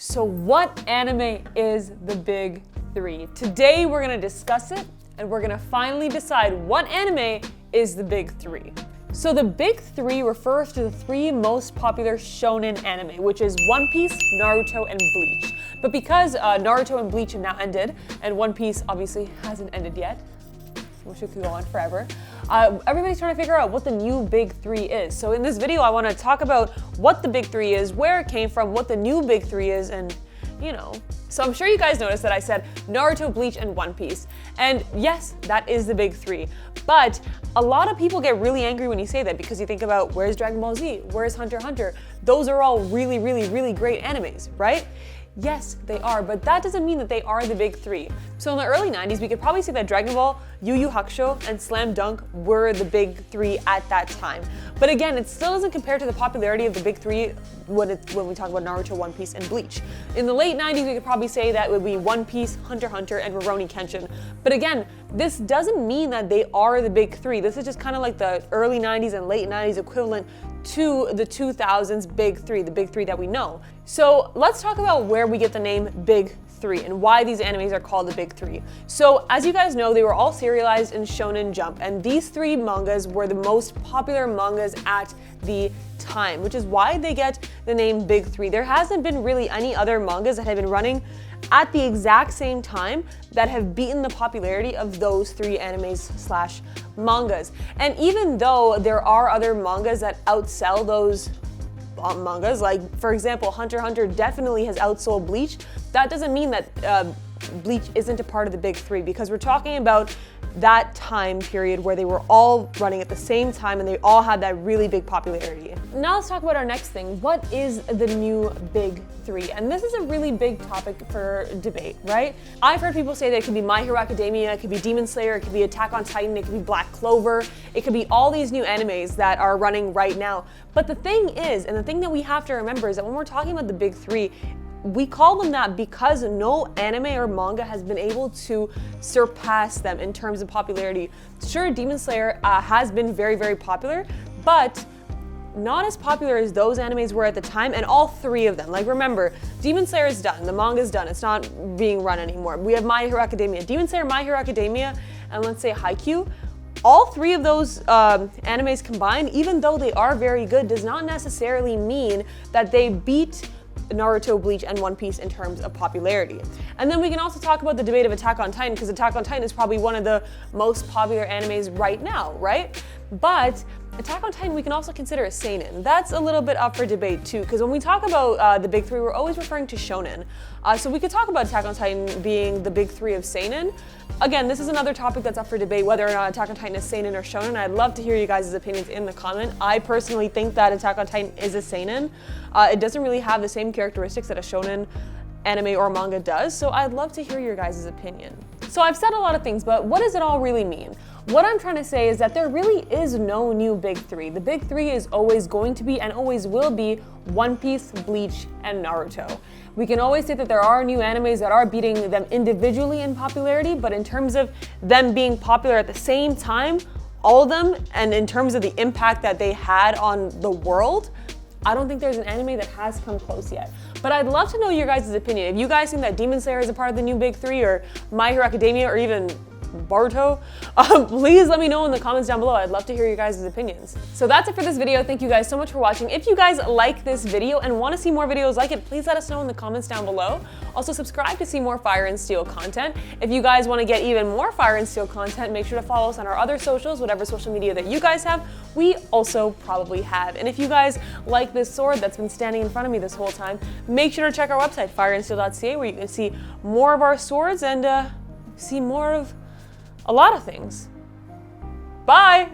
So what anime is the big three? Today we're gonna discuss it and we're gonna finally decide what anime is the big three. So the big three refers to the three most popular shonen anime, which is One Piece, Naruto, and Bleach. But because Naruto and Bleach have now ended, and One Piece obviously hasn't ended yet, which it could go on forever, everybody's trying to figure out what the new big three is. So in this video, I want to talk about what the big three is, where it came from, what the new big three is, and So I'm sure you guys noticed that I said Naruto, Bleach, and One Piece. And yes, that is the big three. But a lot of people get really angry when you say that because you think about where's Dragon Ball Z, where's Hunter x Hunter. Those are all really, really, really great animes, right? Yes, they are, but that doesn't mean that they are the big three. So in the early 90s, we could probably say that Dragon Ball, Yu Yu Hakusho, and Slam Dunk were the big three at that time. But again, it still doesn't compare to the popularity of the big three when we talk about Naruto, One Piece, and Bleach. In the late 90s, we could probably say that would be One Piece, Hunter x Hunter, and Rurouni Kenshin. But again, this doesn't mean that they are the big three. This is just kind of like the early 90s and late 90s equivalent to the 2000s big three, the big three that we know. So let's talk about where we get the name Big Three and why these animes are called the Big Three. So as you guys know, they were all serialized in Shonen Jump, and these three mangas were the most popular mangas at the time, which is why they get the name Big Three. There hasn't been really any other mangas that have been running at the exact same time that have beaten the popularity of those three animes slash mangas. And even though there are other mangas that outsell those mangas, like for example, Hunter x Hunter definitely has outsold Bleach, that doesn't mean that Bleach isn't a part of the big three, because we're talking about that time period where they were all running at the same time and they all had that really big popularity. Now let's talk about our next thing. What is the new big three? And this is a really big topic for debate, right? I've heard people say that it could be My Hero Academia, it could be Demon Slayer, it could be Attack on Titan, it could be Black Clover, it could be all these new animes that are running right now. But the thing is, and the thing that we have to remember is that when we're talking about the big three, we call them that because no anime or manga has been able to surpass them in terms of popularity. Sure, Demon Slayer has been very, very popular, but not as popular as those animes were at the time, and all three of them. Like remember, Demon Slayer is done, the manga is done, it's not being run anymore. We have My Hero Academia. Demon Slayer, My Hero Academia, and let's say Haikyuu. All three of those animes combined, even though they are very good, does not necessarily mean that they beat Naruto, Bleach, and One Piece in terms of popularity. And then we can also talk about the debate of Attack on Titan, because Attack on Titan is probably one of the most popular animes right now, right? But Attack on Titan we can also consider a seinen. That's a little bit up for debate too, because when we talk about the big three, we're always referring to shonen. So we could talk about Attack on Titan being the big three of seinen. Again, this is another topic that's up for debate, whether or not Attack on Titan is seinen or shonen. I'd love to hear you guys' opinions in the comment. I personally think that Attack on Titan is a seinen. It doesn't really have the same characteristics that a shonen anime or manga does, so I'd love to hear your guys' opinion. So I've said a lot of things, but what does it all really mean? What I'm trying to say is that there really is no new big three. The big three is always going to be and always will be One Piece, Bleach, and Naruto. We can always say that there are new animes that are beating them individually in popularity, but in terms of them being popular at the same time, all of them, and in terms of the impact that they had on the world, I don't think there's an anime that has come close yet. But I'd love to know your guys' opinion. If you guys think that Demon Slayer is a part of the new big three, or My Hero Academia, or even Boruto, please let me know in the comments down below. I'd love to hear your guys' opinions. So that's it for this video. Thank you guys so much for watching. If you guys like this video and want to see more videos like it, please let us know in the comments down below. Also subscribe to see more Fire and Steel content. If you guys want to get even more Fire and Steel content, make sure to follow us on our other socials, whatever social media that you guys have, we also probably have. And if you guys like this sword that's been standing in front of me this whole time, make sure to check our website, fireandsteel.ca, where you can see more of our swords and see more of a lot of things. Bye!